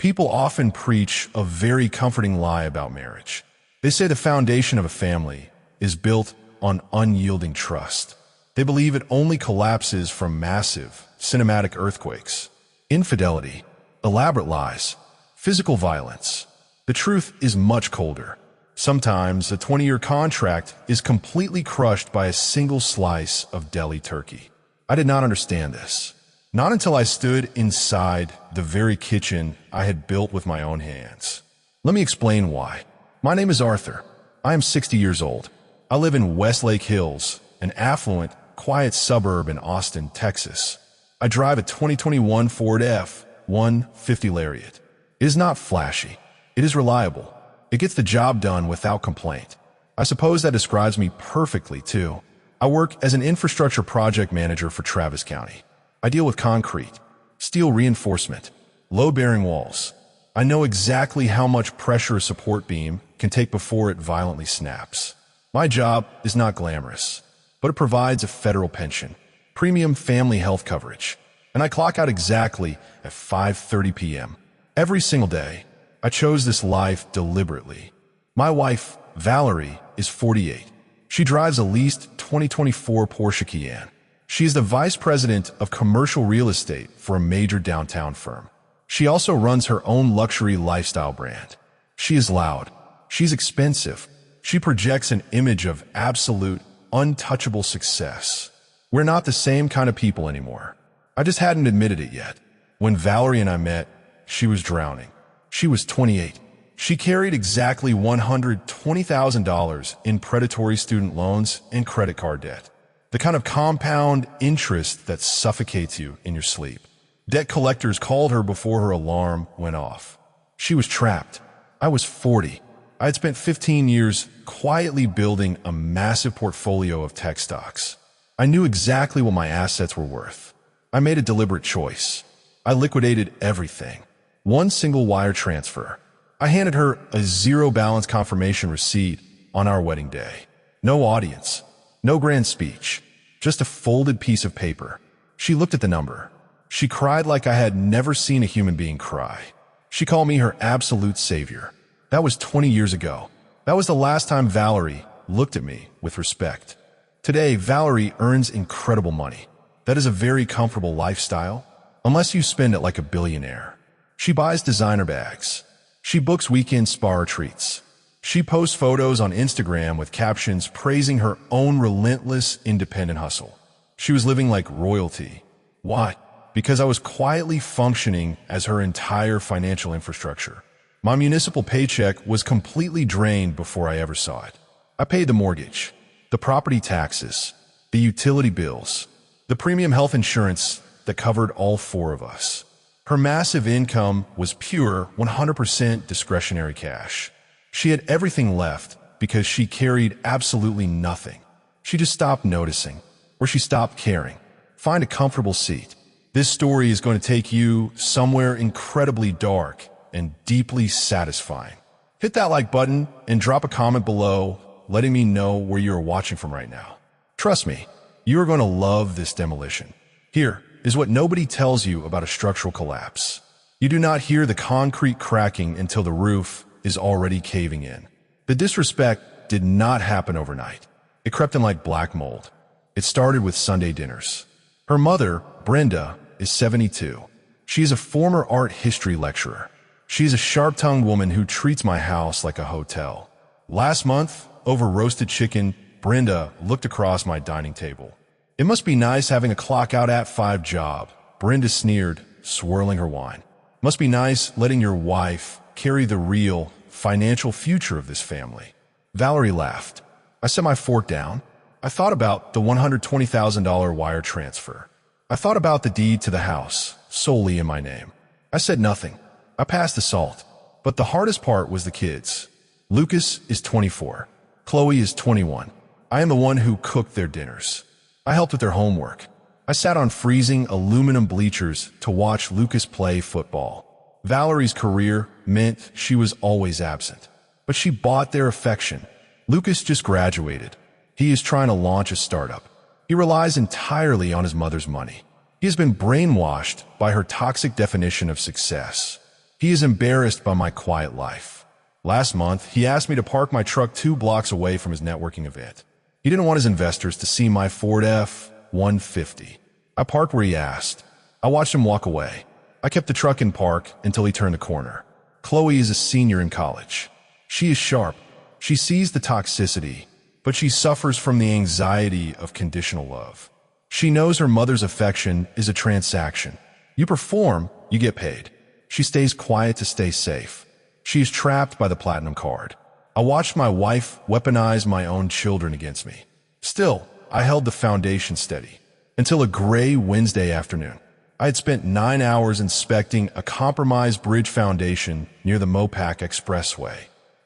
People often preach a very comforting lie about marriage. They say the foundation of a family is built on unyielding trust. They believe it only collapses from massive, cinematic earthquakes, infidelity, elaborate lies, physical violence. The truth is much colder. Sometimes a 20-year contract is completely crushed by a single slice of deli turkey. I did not understand this. Not until I stood inside the very kitchen I had built with my own hands. Let me explain why. My name is Arthur. I am 60 years old. I live in Westlake Hills, an affluent, quiet suburb in Austin, Texas. I drive a 2021 Ford F-150 Lariat. It is not flashy. It is reliable. It gets the job done without complaint. I suppose that describes me perfectly, too. I work as an infrastructure project manager for Travis County. I deal with concrete, steel reinforcement, load-bearing walls. I know exactly how much pressure a support beam can take before it violently snaps. My job is not glamorous, but it provides a federal pension, premium family health coverage, and I clock out exactly at 5:30 p.m. every single day. I chose this life deliberately. My wife, Valerie, is 48. She drives a leased 2024 Porsche Cayenne. She is the vice president of commercial real estate for a major downtown firm. She also runs her own luxury lifestyle brand. She is loud. She's expensive. She projects an image of absolute, untouchable success. We're not the same kind of people anymore. I just hadn't admitted it yet. When Valerie and I met, she was drowning. She was 28. She carried exactly $120,000 in predatory student loans and credit card debt. The kind of compound interest that suffocates you in your sleep. Debt collectors called her before her alarm went off. She was trapped. I was 40. I had spent 15 years quietly building a massive portfolio of tech stocks. I knew exactly what my assets were worth. I made a deliberate choice. I liquidated everything. One single wire transfer. I handed her a zero-balance confirmation receipt on our wedding day. No audience. No grand speech, just a folded piece of paper. She looked at the number. She cried like I had never seen a human being cry. She called me her absolute savior. That was 20 years ago. That was the last time Valerie looked at me with respect. Today, Valerie earns incredible money. That is a very comfortable lifestyle, unless you spend it like a billionaire. She buys designer bags. She books weekend spa retreats. She posts photos on Instagram with captions praising her own relentless independent hustle. She was living like royalty. Why? Because I was quietly functioning as her entire financial infrastructure. My municipal paycheck was completely drained before I ever saw it. I paid the mortgage, the property taxes, the utility bills, the premium health insurance that covered all four of us. Her massive income was pure 100% discretionary cash. She had everything left because she carried absolutely nothing. She just stopped noticing, or she stopped caring. Find a comfortable seat. This story is going to take you somewhere incredibly dark and deeply satisfying. Hit that like button and drop a comment below, letting me know where you are watching from right now. Trust me, you are going to love this demolition. Here is what nobody tells you about a structural collapse. You do not hear the concrete cracking until the roof is already caving in. The disrespect did not happen overnight. It crept in like black mold. It started with Sunday dinners. Her mother, Brenda, is 72. She is a former art history lecturer. She is a sharp-tongued woman who treats my house like a hotel. Last month, over roasted chicken, Brenda looked across my dining table. It must be nice having a clock out at 5 job, Brenda sneered, swirling her wine. Must be nice letting your wife carry the real financial future of this family. Valerie laughed. I set my fork down. I thought about the $120,000 wire transfer. I thought about the deed to the house, solely in my name. I said nothing. I passed the salt. But the hardest part was the kids. Lucas is 24. Chloe is 21. I am the one who cooked their dinners. I helped with their homework. I sat on freezing aluminum bleachers to watch Lucas play football. Valerie's career meant she was always absent, but she bought their affection. Lucas just graduated. He is trying to launch a startup. He relies entirely on his mother's money. He has been brainwashed by her toxic definition of success. He is embarrassed by my quiet life. Last month, he asked me to park my truck 2 blocks away from his networking event. He didn't want his investors to see my Ford F-150. I parked where he asked. I watched him walk away. I kept the truck in park until he turned the corner. Chloe is a senior in college. She is sharp. She sees the toxicity, but she suffers from the anxiety of conditional love. She knows her mother's affection is a transaction. You perform, you get paid. She stays quiet to stay safe. She is trapped by the platinum card. I watched my wife weaponize my own children against me. Still, I held the foundation steady. Until a gray Wednesday afternoon. I had spent 9 hours inspecting a compromised bridge foundation near the Mopac Expressway.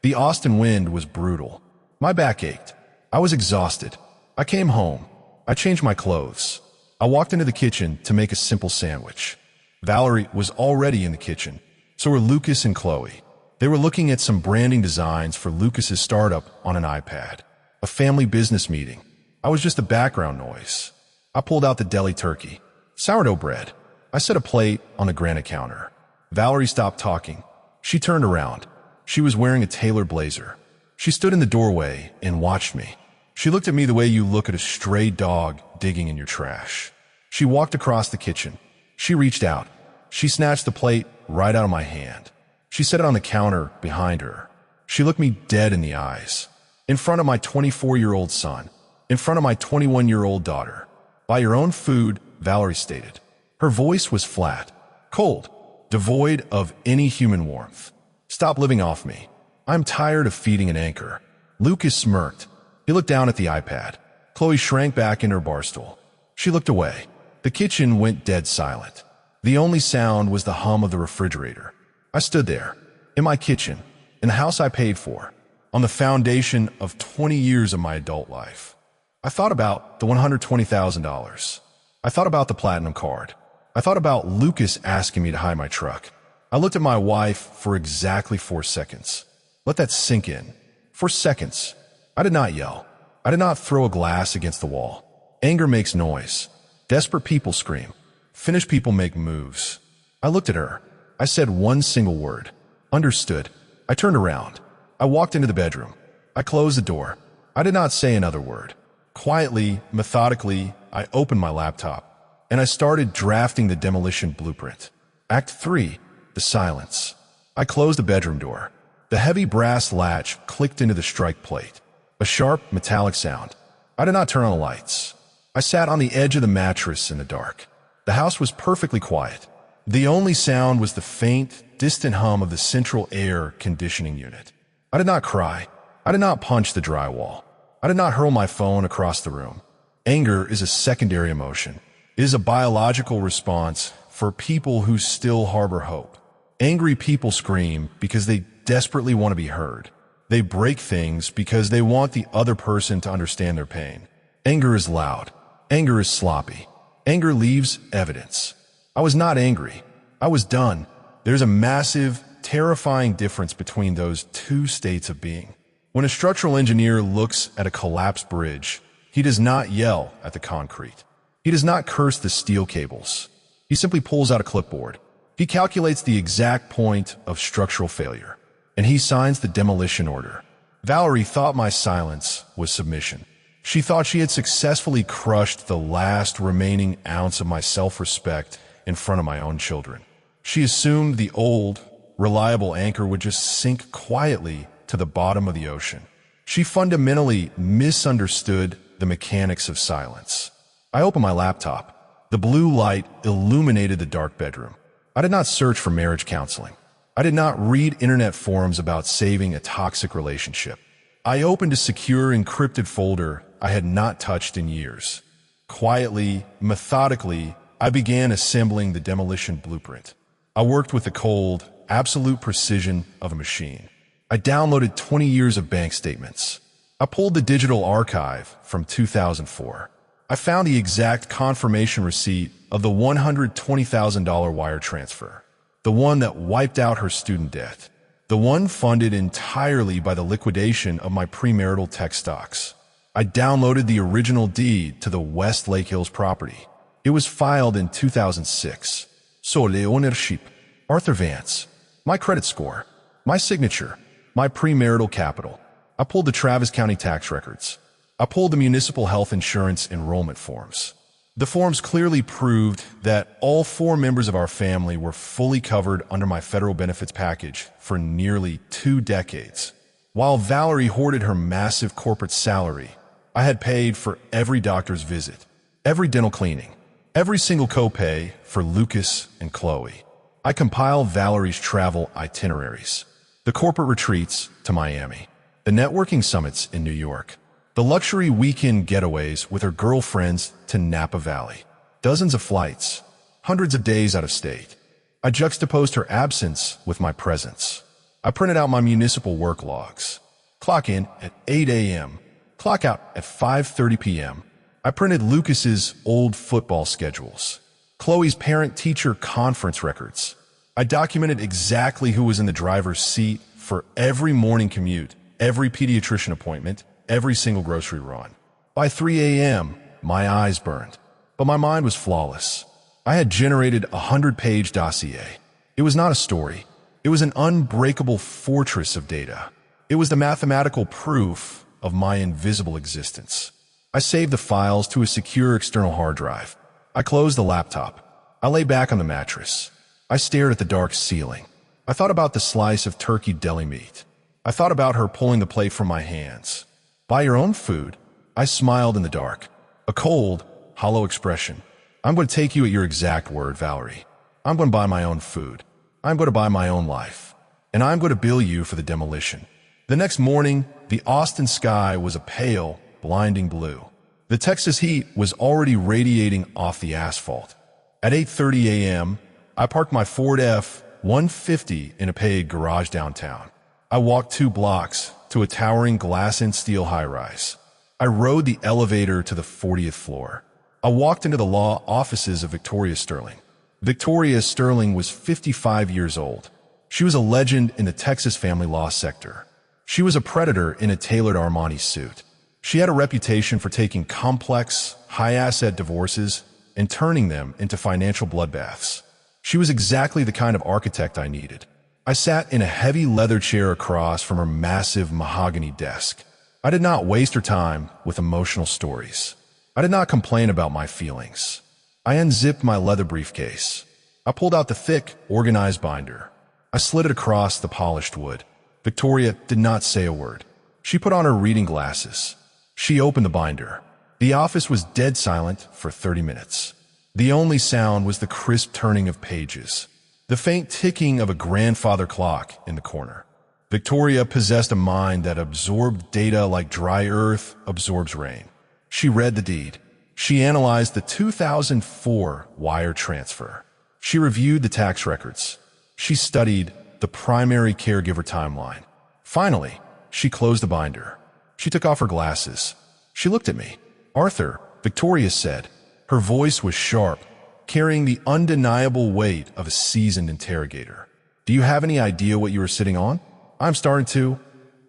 The Austin wind was brutal. My back ached. I was exhausted. I came home. I changed my clothes. I walked into the kitchen to make a simple sandwich. Valerie was already in the kitchen. So were Lucas and Chloe. They were looking at some branding designs for Lucas's startup on an iPad. A family business meeting. I was just a background noise. I pulled out the deli turkey. Sourdough bread. I set a plate on the granite counter. Valerie stopped talking. She turned around. She was wearing a tailored blazer. She stood in the doorway and watched me. She looked at me the way you look at a stray dog digging in your trash. She walked across the kitchen. She reached out. She snatched the plate right out of my hand. She set it on the counter behind her. She looked me dead in the eyes. In front of my 24-year-old son. In front of my 21-year-old daughter. Buy your own food, Valerie stated. Her voice was flat, cold, devoid of any human warmth. Stop living off me. I'm tired of feeding an anchor. Lucas smirked. He looked down at the iPad. Chloe shrank back in her bar stool. She looked away. The kitchen went dead silent. The only sound was the hum of the refrigerator. I stood there, in my kitchen, in the house I paid for, on the foundation of 20 years of my adult life. I thought about the $120,000. I thought about the platinum card. I thought about Lucas asking me to hide my truck. I looked at my wife for exactly 4 seconds. Let that sink in. 4 seconds. I did not yell. I did not throw a glass against the wall. Anger makes noise. Desperate people scream. Finished people make moves. I looked at her. I said one single word. Understood. I turned around. I walked into the bedroom. I closed the door. I did not say another word. Quietly, methodically, I opened my laptop. And I started drafting the demolition blueprint. Act 3, the silence. I closed the bedroom door. The heavy brass latch clicked into the strike plate. A sharp, metallic sound. I did not turn on the lights. I sat on the edge of the mattress in the dark. The house was perfectly quiet. The only sound was the faint, distant hum of the central air conditioning unit. I did not cry. I did not punch the drywall. I did not hurl my phone across the room. Anger is a secondary emotion. It is a biological response for people who still harbor hope. Angry people scream because they desperately want to be heard. They break things because they want the other person to understand their pain. Anger is loud. Anger is sloppy. Anger leaves evidence. I was not angry. I was done. There's a massive, terrifying difference between those two states of being. When a structural engineer looks at a collapsed bridge, he does not yell at the concrete. He does not curse the steel cables. He simply pulls out a clipboard. He calculates the exact point of structural failure, and he signs the demolition order. Valerie thought my silence was submission. She thought she had successfully crushed the last remaining ounce of my self-respect in front of my own children. She assumed the old, reliable anchor would just sink quietly to the bottom of the ocean. She fundamentally misunderstood the mechanics of silence. I opened my laptop. The blue light illuminated the dark bedroom. I did not search for marriage counseling. I did not read internet forums about saving a toxic relationship. I opened a secure encrypted folder I had not touched in years. Quietly, methodically, I began assembling the demolition blueprint. I worked with the cold, absolute precision of a machine. I downloaded 20 years of bank statements. I pulled the digital archive from 2004. I found the exact confirmation receipt of the $120,000 wire transfer, the one that wiped out her student debt, the one funded entirely by the liquidation of my premarital tech stocks. I downloaded the original deed to the West Lake Hills property. It was filed in 2006. Sole ownership. Arthur Vance. my credit score, my signature, my premarital capital. I pulled the Travis County tax records. I pulled the municipal health insurance enrollment forms. The forms clearly proved that all 4 members of our family were fully covered under my federal benefits package for nearly 2 decades. While Valerie hoarded her massive corporate salary, I had paid for every doctor's visit, every dental cleaning, every single copay for Lucas and Chloe. I compiled Valerie's travel itineraries, the corporate retreats to Miami, the networking summits in New York, the luxury weekend getaways with her girlfriends to Napa Valley, dozens of flights, hundreds of days out of state. I juxtaposed her absence with my presence. I printed out my municipal work logs. Clock in at 8 a.m., clock out at 5:30 p.m. I printed Lucas's old football schedules, Chloe's parent-teacher conference records. I documented exactly who was in the driver's seat for every morning commute, every pediatrician appointment, every single grocery run. By 3 a.m., my eyes burned, but my mind was flawless. I had generated a 100-page dossier. It was not a story. It was an unbreakable fortress of data. It was the mathematical proof of my invisible existence. I saved the files to a secure external hard drive. I closed the laptop. I lay back on the mattress. I stared at the dark ceiling. I thought about the slice of turkey deli meat. I thought about her pulling the plate from my hands. Buy your own food? I smiled in the dark. A cold, hollow expression. I'm going to take you at your exact word, Valerie. I'm going to buy my own food. I'm going to buy my own life. And I'm going to bill you for the demolition. The next morning, the Austin sky was a pale, blinding blue. The Texas heat was already radiating off the asphalt. At 8:30 a.m., I parked my Ford F-150 in a paid garage downtown. I walked 2 blocks to a towering glass and steel high-rise. I rode the elevator to the 40th floor. I walked into the law offices of Victoria Sterling. Victoria Sterling was 55 years old. She was a legend in the Texas family law sector. She was a predator in a tailored Armani suit. She had a reputation for taking complex, high-asset divorces and turning them into financial bloodbaths. She was exactly the kind of architect I needed. I sat in a heavy leather chair across from her massive mahogany desk. I did not waste her time with emotional stories. I did not complain about my feelings. I unzipped my leather briefcase. I pulled out the thick, organized binder. I slid it across the polished wood. Victoria did not say a word. She put on her reading glasses. She opened the binder. The office was dead silent for 30 minutes. The only sound was the crisp turning of pages, the faint ticking of a grandfather clock in the corner. Victoria possessed a mind that absorbed data like dry earth absorbs rain. She read the deed. She analyzed the 2004 wire transfer. She reviewed the tax records. She studied the primary caregiver timeline. Finally, she closed the binder. She took off her glasses. She looked at me. "Arthur," Victoria said. Her voice was sharp, carrying the undeniable weight of a seasoned interrogator. "Do you have any idea what you are sitting on?" "I'm starting to,"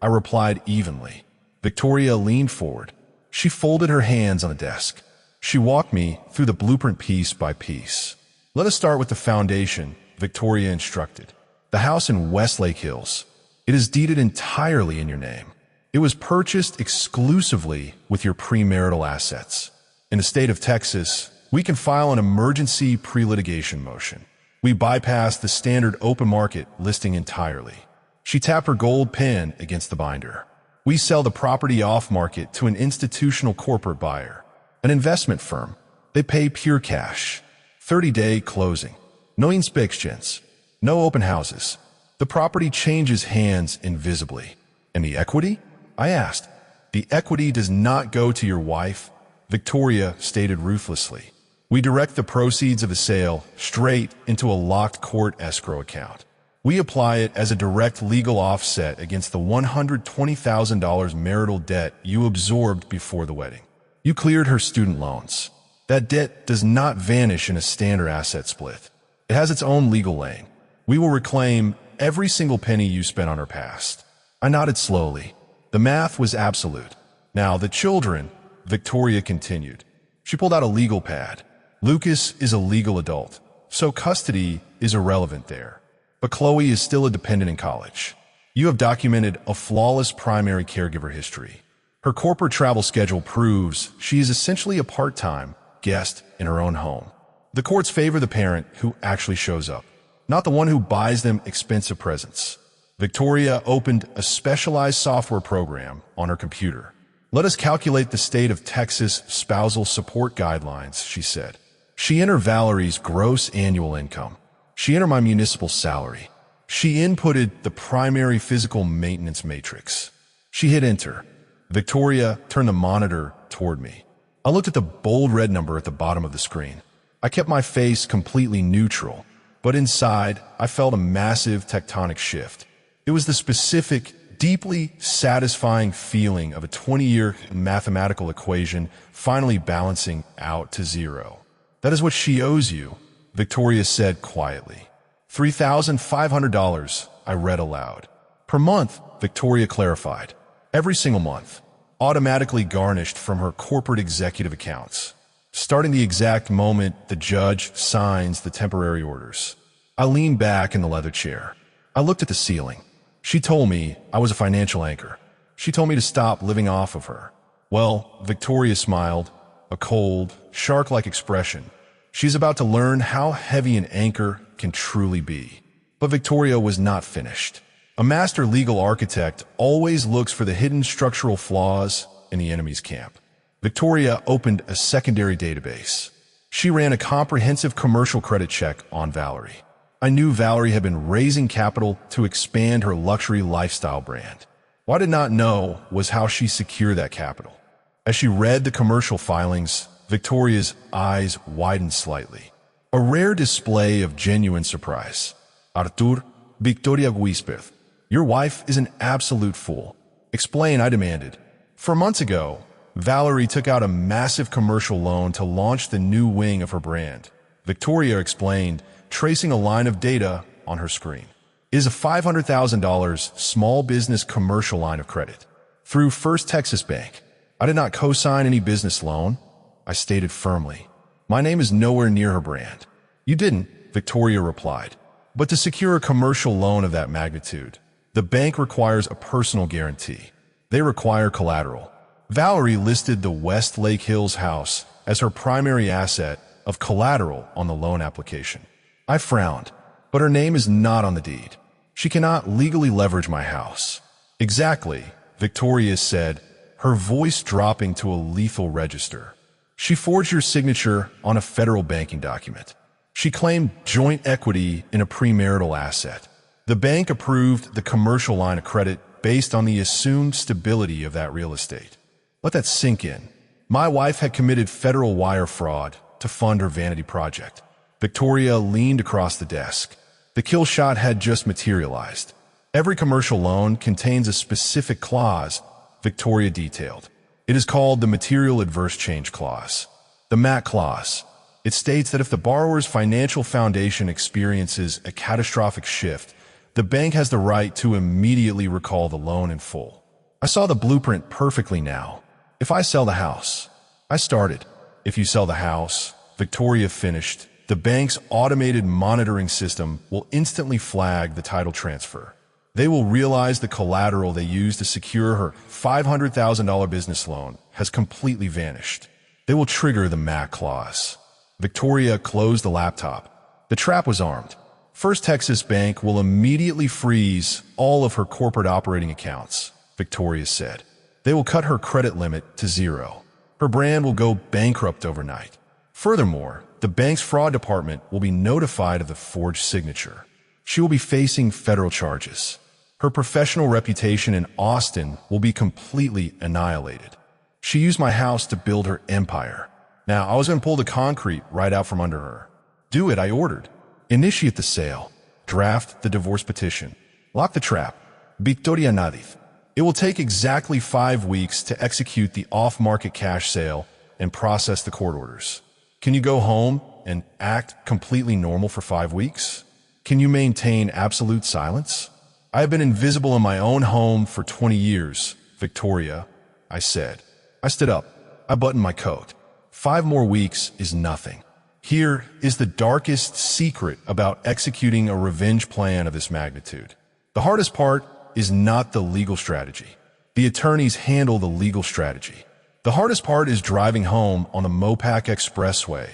I replied evenly. Victoria leaned forward. She folded her hands on the desk. She walked me through the blueprint piece by piece. "Let us start with the foundation," Victoria instructed. "The house in Westlake Hills. It is deeded entirely in your name. It was purchased exclusively with your premarital assets. In the state of Texas, we can file an emergency pre-litigation motion. We bypass the standard open market listing entirely." She tapped her gold pen against the binder. "We sell the property off-market to an institutional corporate buyer, an investment firm. They pay pure cash. 30-day closing. No inspections. No open houses. The property changes hands invisibly." "And the equity?" I asked. "The equity does not go to your wife," Victoria stated ruthlessly. "We direct the proceeds of the sale straight into a locked court escrow account. We apply it as a direct legal offset against the $120,000 marital debt you absorbed before the wedding. You cleared her student loans. That debt does not vanish in a standard asset split. It has its own legal lane. We will reclaim every single penny you spent on her past." I nodded slowly. The math was absolute. "Now, the children," Victoria continued. She pulled out a legal pad. "Lucas is a legal adult, so custody is irrelevant there. but Chloe is still a dependent in college. You have documented a flawless primary caregiver history. Her corporate travel schedule proves she is essentially a part-time guest in her own home. The courts favor the parent who actually shows up, not the one who buys them expensive presents. Victoria opened a specialized software program on her computer. Let us calculate the state of Texas spousal support guidelines, she said. She entered Valerie's gross annual income. She entered my municipal salary. She inputted the primary physical maintenance matrix. She hit enter. Victoria turned the monitor toward me. I looked at the bold red number at the bottom of the screen. I kept my face completely neutral, but inside I felt a massive tectonic shift. It was the specific, deeply satisfying feeling of a 20-year mathematical equation finally balancing out to zero. That is what she owes you, Victoria said quietly. $3,500, I read aloud. Per month, Victoria clarified. Every single month, automatically garnished from her corporate executive accounts, starting the exact moment the judge signs the temporary orders. I leaned back in the leather chair. I looked at the ceiling. She told me I was a financial anchor. She told me to stop living off of her. Well, Victoria smiled, a cold, shark-like expression. She's about to learn how heavy an anchor can truly be. But Victoria was not finished. A master legal architect always looks for the hidden structural flaws in the enemy's camp. Victoria opened a secondary database. She ran a comprehensive commercial credit check on Valerie. I knew Valerie had been raising capital to expand her luxury lifestyle brand. What I did not know was how she secured that capital. As she read the commercial filings, Victoria's eyes widened slightly. A rare display of genuine surprise. Artur, Victoria whispered, "Your wife is an absolute fool." "Explain," I demanded. "For months ago, Valerie took out a massive commercial loan to launch the new wing of her brand." Victoria explained, tracing a line of data on her screen. "It is a $500,000 small business commercial line of credit through First Texas Bank. I did not co-sign any business loan," I stated firmly. "My name is nowhere near her brand." "You didn't," Victoria replied. "But to secure a commercial loan of that magnitude, the bank requires a personal guarantee. They require collateral." Valerie listed the West Lake Hills house as her primary asset of collateral on the loan application. I frowned, but her name is not on the deed. She cannot legally leverage my house. "Exactly," Victoria said, her voice dropping to a lethal register. "She forged your signature on a federal banking document. She claimed joint equity in a premarital asset. The bank approved the commercial line of credit based on the assumed stability of that real estate." Let that sink in. My wife had committed federal wire fraud to fund her vanity project. Victoria leaned across the desk. The kill shot had just materialized. "Every commercial loan contains a specific clause," Victoria detailed. "It is called the Material Adverse Change Clause, the MAC clause. It states that if the borrower's financial foundation experiences a catastrophic shift, the bank has the right to immediately recall the loan in full." I saw the blueprint perfectly now. "If I sell the house," I started. "If you sell the house," Victoria finished, "the bank's automated monitoring system will instantly flag the title transfer. They will realize the collateral they used to secure her $500,000 business loan has completely vanished. They will trigger the MAC clause." Victoria closed the laptop. The trap was armed. First Texas Bank will immediately freeze all of her corporate operating accounts, Victoria said. They will cut her credit limit to zero. Her brand will go bankrupt overnight. Furthermore, the bank's fraud department will be notified of the forged signature. She will be facing federal charges. Her professional reputation in Austin will be completely annihilated. She used my house to build her empire. Now, I was going to pull the concrete right out from under her. "Do it," I ordered. "Initiate the sale. Draft the divorce petition. Lock the trap. Victoria Nadif. It will take exactly 5 weeks to execute the off-market cash sale and process the court orders. Can you go home and act completely normal for 5 weeks? Can you maintain absolute silence?" "I have been invisible in my own home for 20 years, Victoria," I said. I stood up. I buttoned my coat. 5 more weeks is nothing. Here is the darkest secret about executing a revenge plan of this magnitude. The hardest part is not the legal strategy. The attorneys handle the legal strategy. The hardest part is driving home on the Mopac Expressway,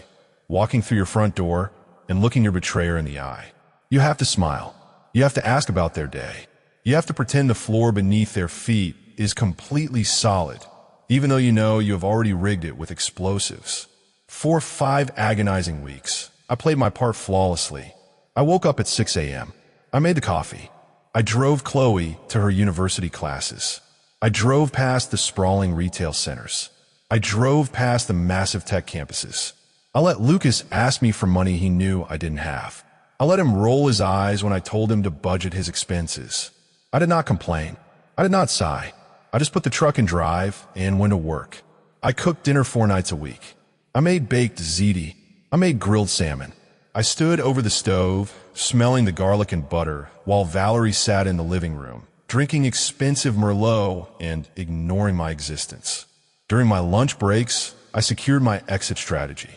walking through your front door, and looking your betrayer in the eye. You have to smile. You have to ask about their day. You have to pretend the floor beneath their feet is completely solid, even though you know you have already rigged it with explosives. For 5 agonizing weeks, I played my part flawlessly. I woke up at 6 a.m. I made the coffee. I drove Chloe to her university classes. I drove past the sprawling retail centers. I drove past the massive tech campuses. I let Lucas ask me for money he knew I didn't have. I let him roll his eyes when I told him to budget his expenses. I did not complain. I did not sigh. I just put the truck in drive and went to work. I cooked dinner 4 nights a week. I made baked ziti. I made grilled salmon. I stood over the stove, smelling the garlic and butter, while Valerie sat in the living room, drinking expensive Merlot and ignoring my existence. During my lunch breaks, I secured my exit strategy.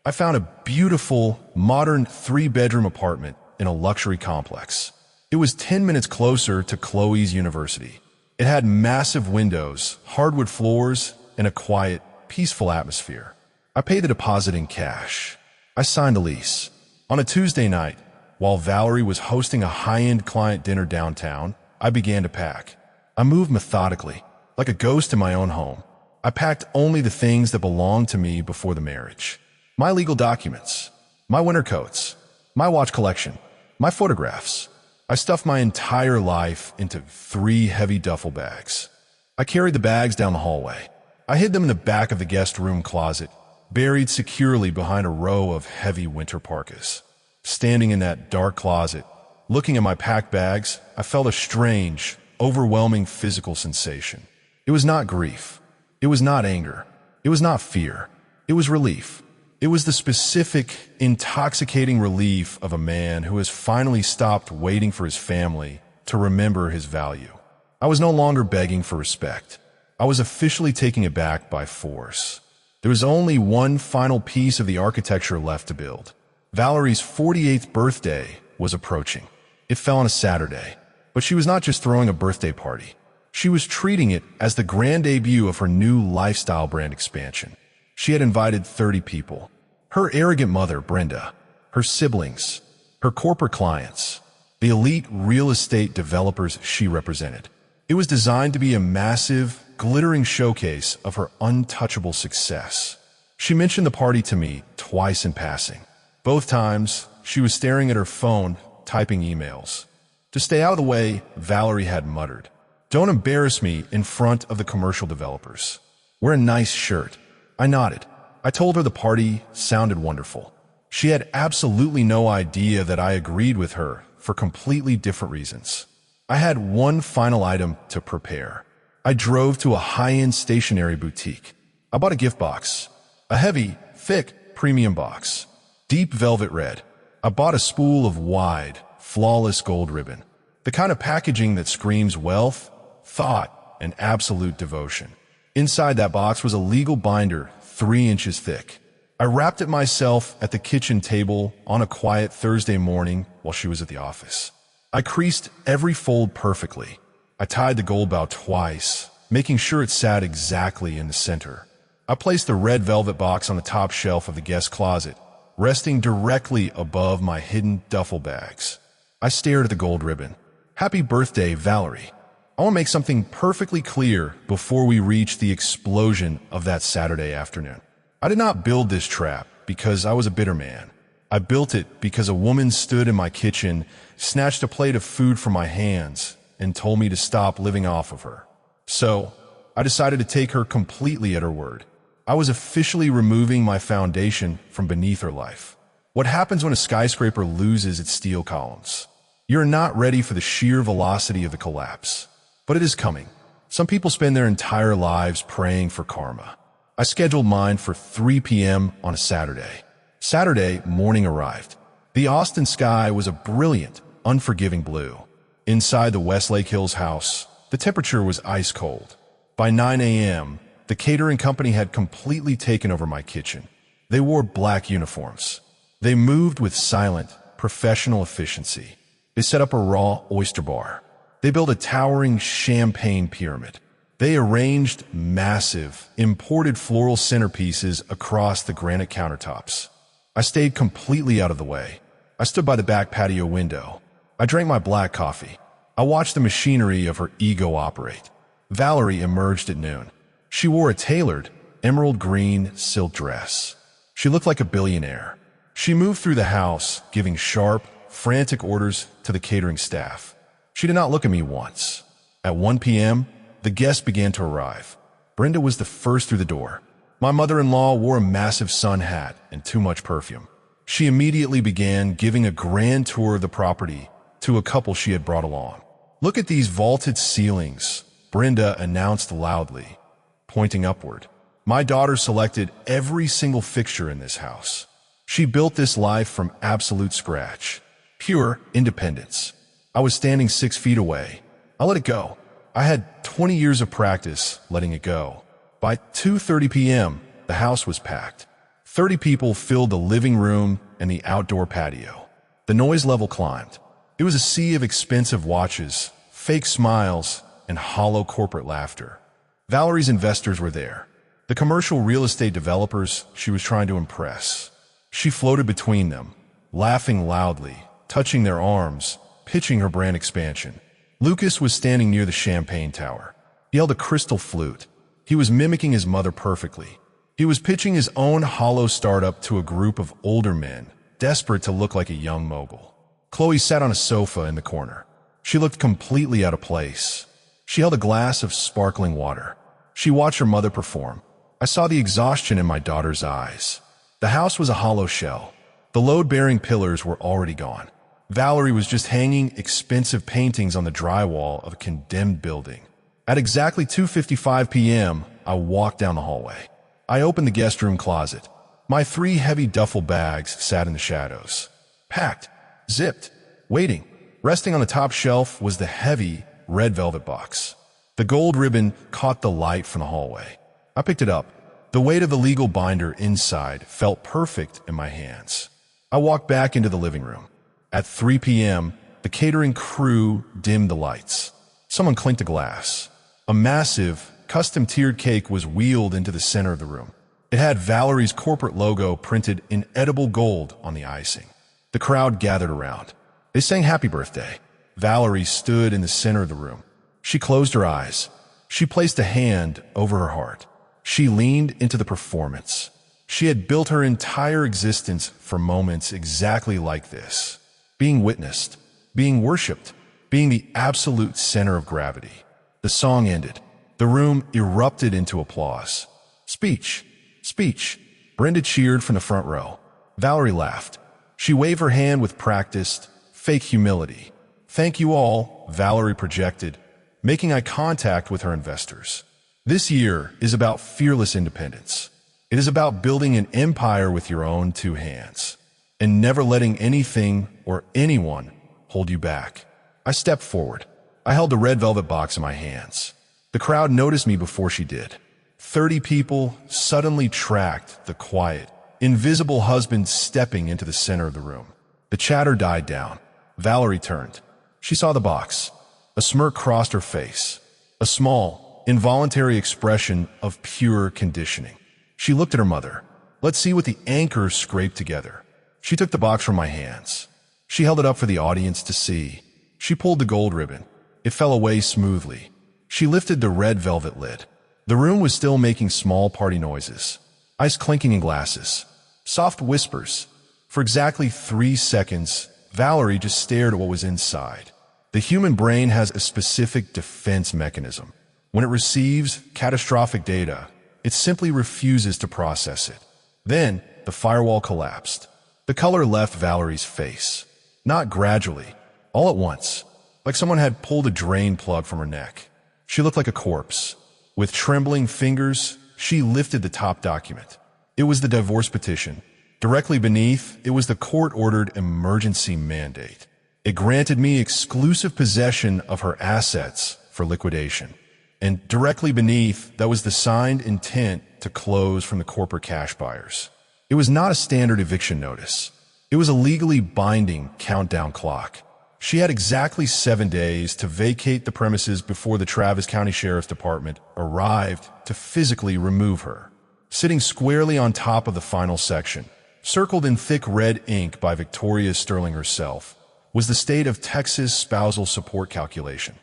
I found a beautiful, modern 3-bedroom apartment in a luxury complex. It was 10 minutes closer to Chloe's university. It had massive windows, hardwood floors, and a quiet, peaceful atmosphere. I paid the deposit in cash. I signed a lease. On a Tuesday night, while Valerie was hosting a high-end client dinner downtown, I began to pack. I moved methodically, like a ghost in my own home. I packed only the things that belonged to me before the marriage. My legal documents, my winter coats, my watch collection, my photographs. I stuffed my entire life into 3 heavy duffel bags. I carried the bags down the hallway. I hid them in the back of the guest room closet, buried securely behind a row of heavy winter parkas. Standing in that dark closet, looking at my packed bags, I felt a strange, overwhelming physical sensation. It was not grief. It was not anger. It was not fear. It was relief. It was the specific, intoxicating relief of a man who has finally stopped waiting for his family to remember his value. I was no longer begging for respect. I was officially taking it back by force. There was only one final piece of the architecture left to build. Valerie's 48th birthday was approaching. It fell on a Saturday, but she was not just throwing a birthday party. She was treating it as the grand debut of her new lifestyle brand expansion. She had invited 30 people. Her arrogant mother, Brenda, her siblings, her corporate clients, the elite real estate developers she represented. It was designed to be a massive, glittering showcase of her untouchable success. She mentioned the party to me twice in passing. Both times, she was staring at her phone, typing emails. To stay out of the way, Valerie had muttered, "Don't embarrass me in front of the commercial developers. Wear a nice shirt." I nodded. I told her the party sounded wonderful. She had absolutely no idea that I agreed with her for completely different reasons. I had one final item to prepare. I drove to a high-end stationery boutique. I bought a gift box, a heavy, thick, premium box, deep velvet red. I bought a spool of wide, flawless gold ribbon, the kind of packaging that screams wealth, thought, and absolute devotion. Inside that box was a legal binder 3 inches thick. I wrapped it myself at the kitchen table on a quiet Thursday morning while she was at the office. I creased every fold perfectly. I tied the gold bow twice, making sure it sat exactly in the center. I placed the red velvet box on the top shelf of the guest closet, resting directly above my hidden duffel bags. I stared at the gold ribbon. "Happy birthday, Valerie." I want to make something perfectly clear before we reach the explosion of that Saturday afternoon. I did not build this trap because I was a bitter man. I built it because a woman stood in my kitchen, snatched a plate of food from my hands, and told me to stop living off of her. So, I decided to take her completely at her word. I was officially removing my foundation from beneath her life. What happens when a skyscraper loses its steel columns? You're not ready for the sheer velocity of the collapse. But it is coming. Some people spend their entire lives praying for karma. I scheduled mine for 3 p.m. on a Saturday. Saturday morning arrived. The Austin sky was a brilliant, unforgiving blue. Inside the Westlake Hills house, the temperature was ice cold. By 9 a.m., the catering company had completely taken over my kitchen. They wore black uniforms. They moved with silent, professional efficiency. They set up a raw oyster bar. They built a towering champagne pyramid. They arranged massive, imported floral centerpieces across the granite countertops. I stayed completely out of the way. I stood by the back patio window. I drank my black coffee. I watched the machinery of her ego operate. Valerie emerged at noon. She wore a tailored, emerald green silk dress. She looked like a billionaire. She moved through the house, giving sharp, frantic orders to the catering staff. She did not look at me once. At 1 p.m., the guests began to arrive. Brenda was the first through the door. My mother-in-law wore a massive sun hat and too much perfume. She immediately began giving a grand tour of the property to a couple she had brought along. "Look at these vaulted ceilings," Brenda announced loudly, pointing upward. "My daughter selected every single fixture in this house. She built this life from absolute scratch. Pure independence." I was standing 6 feet away. I let it go. I had 20 years of practice letting it go. By 2:30 p.m., the house was packed. 30 people filled the living room and the outdoor patio. The noise level climbed. It was a sea of expensive watches, fake smiles, and hollow corporate laughter. Valerie's investors were there. The commercial real estate developers she was trying to impress. She floated between them, laughing loudly, touching their arms, pitching her brand expansion. Lucas was standing near the champagne tower. He held a crystal flute. He was mimicking his mother perfectly. He was pitching his own hollow startup to a group of older men, desperate to look like a young mogul. Chloe sat on a sofa in the corner. She looked completely out of place. She held a glass of sparkling water. She watched her mother perform. I saw the exhaustion in my daughter's eyes. The house was a hollow shell. The load-bearing pillars were already gone. Valerie was just hanging expensive paintings on the drywall of a condemned building. At exactly 2:55 p.m., I walked down the hallway. I opened the guest room closet. My 3 heavy duffel bags sat in the shadows. Packed, zipped, waiting. Resting on the top shelf was the heavy, red velvet box. The gold ribbon caught the light from the hallway. I picked it up. The weight of the legal binder inside felt perfect in my hands. I walked back into the living room. At 3 p.m., the catering crew dimmed the lights. Someone clinked a glass. A massive, custom-tiered cake was wheeled into the center of the room. It had Valerie's corporate logo printed in edible gold on the icing. The crowd gathered around. They sang happy birthday. Valerie stood in the center of the room. She closed her eyes. She placed a hand over her heart. She leaned into the performance. She had built her entire existence for moments exactly like this. Being witnessed, being worshipped, being the absolute center of gravity. The song ended. The room erupted into applause. "Speech! Speech!" Brenda cheered from the front row. Valerie laughed. She waved her hand with practiced, fake humility. "Thank you all," Valerie projected, making eye contact with her investors. This year is about fearless independence. It is about building an empire with your own 2 hands, and never letting anything or anyone hold you back. I stepped forward. I held the red velvet box in my hands. The crowd noticed me before she did. 30 people suddenly tracked the quiet, invisible husband stepping into the center of the room. The chatter died down. Valerie turned. She saw the box. A smirk crossed her face. A small, involuntary expression of pure conditioning. She looked at her mother. "Let's see what the anchors scraped together." She took the box from my hands. She held it up for the audience to see. She pulled the gold ribbon. It fell away smoothly. She lifted the red velvet lid. The room was still making small party noises. Ice clinking in glasses. Soft whispers. For exactly 3 seconds, Valerie just stared at what was inside. The human brain has a specific defense mechanism. When it receives catastrophic data, it simply refuses to process it. Then, the firewall collapsed. The color left Valerie's face. Not gradually, all at once, like someone had pulled a drain plug from her neck. She looked like a corpse. With trembling fingers, she lifted the top document. It was the divorce petition. Directly beneath, it was the court-ordered emergency mandate. It granted me exclusive possession of her assets for liquidation. And directly beneath, that was the signed intent to close from the corporate cash buyers. It was not a standard eviction notice. It was a legally binding countdown clock. She had exactly 7 days to vacate the premises before the Travis County Sheriff's Department arrived to physically remove her. Sitting squarely on top of the final section, circled in thick red ink by Victoria Sterling herself, was the state of Texas spousal support calculation.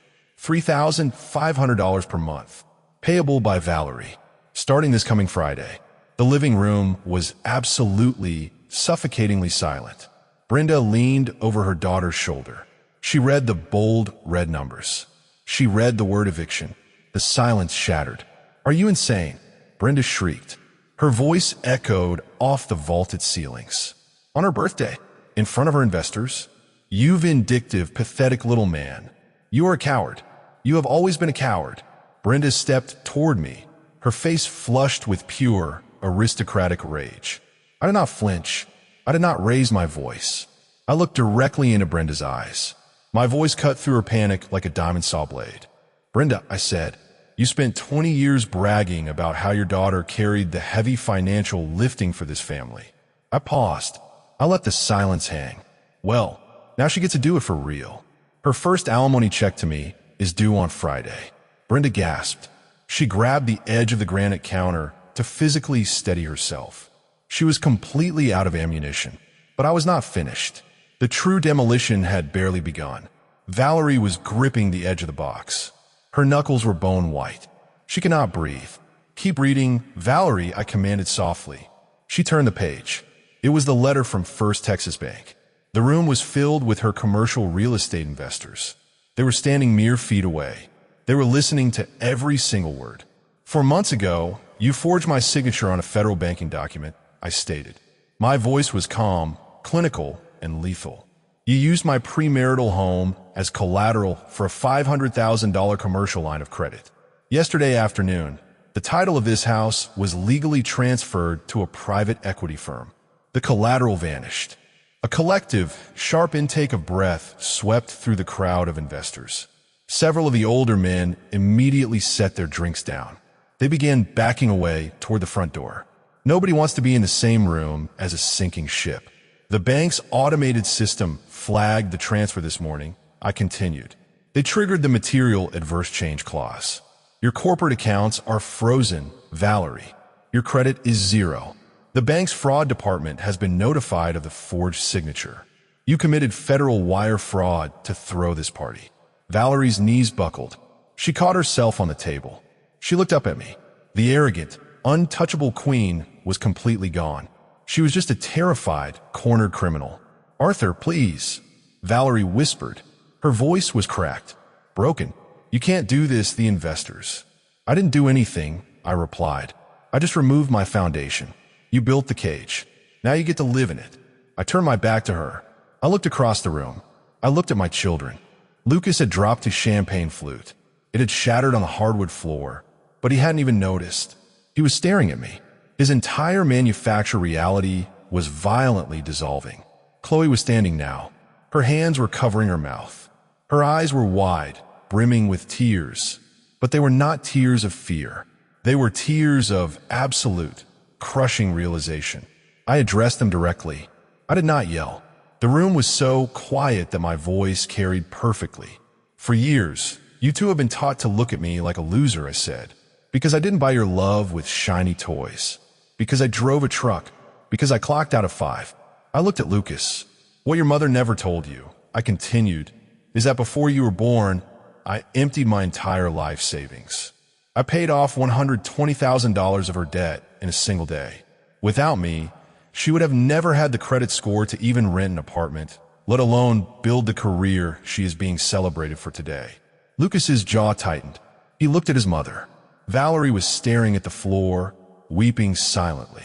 $3,500 per month, payable by Valerie, starting this coming Friday. The living room was absolutely, suffocatingly silent. Brenda leaned over her daughter's shoulder. She read the bold red numbers. She read the word eviction. The silence shattered. "Are you insane?" Brenda shrieked. Her voice echoed off the vaulted ceilings. On her birthday, in front of her investors? "You vindictive, pathetic little man. You are a coward. You have always been a coward." Brenda stepped toward me, her face flushed with pure, aristocratic rage. I did not flinch. I did not raise my voice. I looked directly into Brenda's eyes. My voice cut through her panic like a diamond saw blade. "Brenda," I said, "you spent 20 years bragging about how your daughter carried the heavy financial lifting for this family." I paused. I let the silence hang. "Well, now she gets to do it for real. Her first alimony check to me is due on Friday." Brenda gasped. She grabbed the edge of the granite counter to physically steady herself. She was completely out of ammunition, but I was not finished. The true demolition had barely begun. Valerie was gripping the edge of the box. Her knuckles were bone white. She could not breathe. "Keep reading, Valerie," I commanded softly. She turned the page. It was the letter from First Texas Bank. The room was filled with her commercial real estate investors. They were standing mere feet away. They were listening to every single word. "4 months ago, you forged my signature on a federal banking document," I stated. My voice was calm, clinical, and lethal. "You used my premarital home as collateral for a $500,000 commercial line of credit. Yesterday afternoon, the title of this house was legally transferred to a private equity firm. The collateral vanished." A collective, sharp intake of breath swept through the crowd of investors. Several of the older men immediately set their drinks down. They began backing away toward the front door. Nobody wants to be in the same room as a sinking ship. "The bank's automated system flagged the transfer this morning," I continued. "They triggered the material adverse change clause. Your corporate accounts are frozen, Valerie. Your credit is 0. The bank's fraud department has been notified of the forged signature. You committed federal wire fraud to throw this party." Valerie's knees buckled. She caught herself on the table. She looked up at me. The arrogant, untouchable queen was completely gone. She was just a terrified, cornered criminal. "Arthur, please," Valerie whispered. Her voice was cracked, broken. "You can't do this, the investors." "I didn't do anything," I replied. "I just removed my foundation. You built the cage. Now you get to live in it." I turned my back to her. I looked across the room. I looked at my children. Lucas had dropped his champagne flute. It had shattered on the hardwood floor, but he hadn't even noticed. He was staring at me. His entire manufactured reality was violently dissolving. Chloe was standing now. Her hands were covering her mouth. Her eyes were wide, brimming with tears, but they were not tears of fear. They were tears of absolute, crushing realization. I addressed them directly. I did not yell. The room was so quiet that my voice carried perfectly. "For years, you two have been taught to look at me like a loser," I said. "Because I didn't buy your love with shiny toys. Because I drove a truck. Because I clocked out at 5. I looked at Lucas. "What your mother never told you," I continued, "is that before you were born, I emptied my entire life savings. I paid off $120,000 of her debt in a single day. Without me, she would have never had the credit score to even rent an apartment, let alone build the career she is being celebrated for today." Lucas's jaw tightened. He looked at his mother. Valerie was staring at the floor, weeping silently.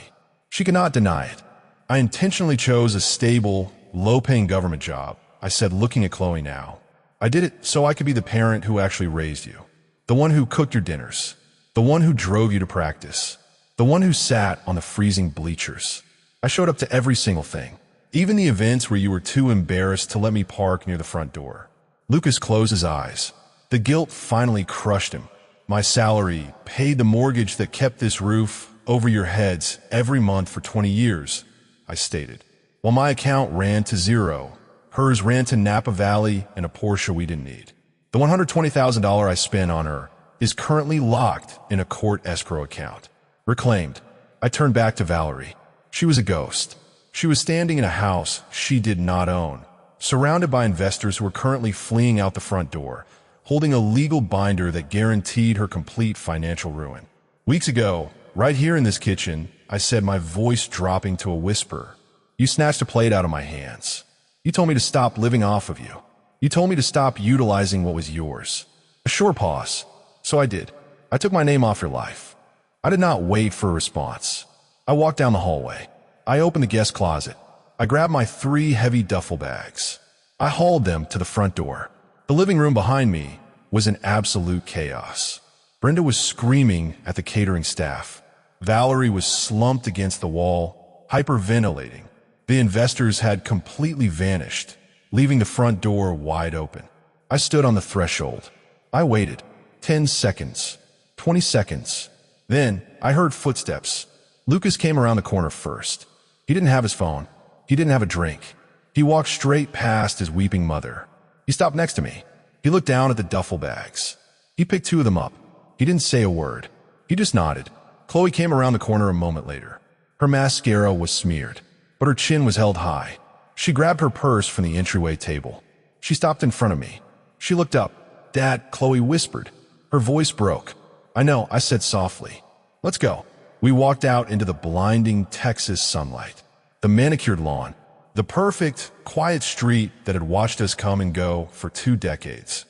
She could not deny it. "I intentionally chose a stable, low-paying government job," I said, looking at Chloe now. "I did it so I could be the parent who actually raised you. The one who cooked your dinners. The one who drove you to practice. The one who sat on the freezing bleachers. I showed up to every single thing, even the events where you were too embarrassed to let me park near the front door." Lucas closed his eyes. The guilt finally crushed him. My salary paid the mortgage that kept this roof over your heads every month for 20 years, I stated. While my account ran to zero, hers ran to Napa Valley and a Porsche we didn't need. The $120,000 I spent on her is currently locked in a court escrow account. Reclaimed. I turned back to Valerie. She was a ghost. She was standing in a house she did not own, surrounded by investors who were currently fleeing out the front door, holding a legal binder that guaranteed her complete financial ruin. Weeks ago, right here in this kitchen, I said, my voice dropping to a whisper, "You snatched a plate out of my hands. You told me to stop living off of you. You told me to stop utilizing what was yours." A short pause. So I did. I took my name off your life. I did not wait for a response. I walked down the hallway. I opened the guest closet. I grabbed my 3 heavy duffel bags. I hauled them to the front door. The living room behind me was in absolute chaos. Brenda was screaming at the catering staff. Valerie was slumped against the wall, hyperventilating. The investors had completely vanished, leaving the front door wide open. I stood on the threshold. I waited. 10 seconds. 20 seconds. Then I heard footsteps. Lucas came around the corner first. He didn't have his phone. He didn't have a drink. He walked straight past his weeping mother. He stopped next to me. He looked down at the duffel bags. He picked 2 of them up. He didn't say a word. He just nodded. Chloe came around the corner a moment later. Her mascara was smeared, but her chin was held high. She grabbed her purse from the entryway table. She stopped in front of me. She looked up. "Dad," Chloe whispered. Her voice broke. "I know," I said softly. "Let's go." We walked out into the blinding Texas sunlight. The manicured lawn. The perfect, quiet street that had watched us come and go for 2 decades.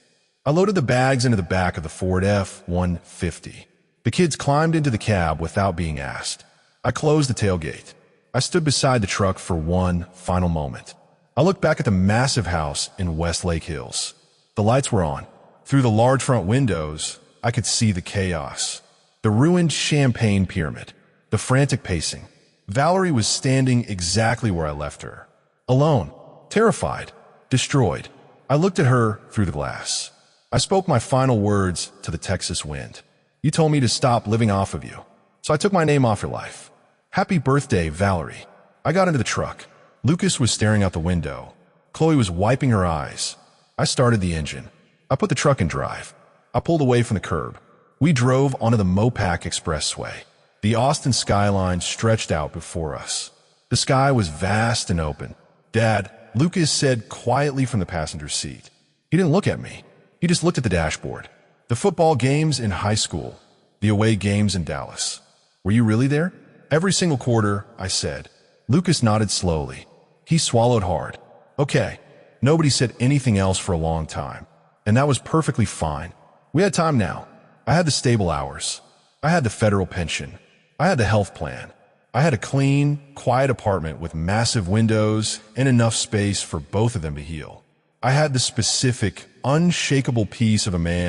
I loaded the bags into the back of the Ford F-150. The kids climbed into the cab without being asked. I closed the tailgate. I stood beside the truck for one final moment. I looked back at the massive house in West Lake Hills. The lights were on. Through the large front windows, I could see the chaos. The ruined champagne pyramid. The frantic pacing. Valerie was standing exactly where I left her. Alone. Terrified. Destroyed. I looked at her through the glass. I spoke my final words to the Texas wind. "You told me to stop living off of you, so I took my name off your life. Happy birthday, Valerie." I got into the truck. Lucas was staring out the window. Chloe was wiping her eyes. I started the engine. I put the truck in drive. I pulled away from the curb. We drove onto the Mopac Expressway. The Austin skyline stretched out before us. The sky was vast and open. "Dad," Lucas said quietly from the passenger seat. He didn't look at me. He just looked at the dashboard. "The football games in high school. The away games in Dallas. Were you really there?" "Every single quarter," I said. Lucas nodded slowly. He swallowed hard. "Okay." Nobody said anything else for a long time. And that was perfectly fine. We had time now. I had the stable hours. I had the federal pension. I had the health plan. I had a clean, quiet apartment with massive windows and enough space for both of them to heal. I had the specific, unshakable peace of a man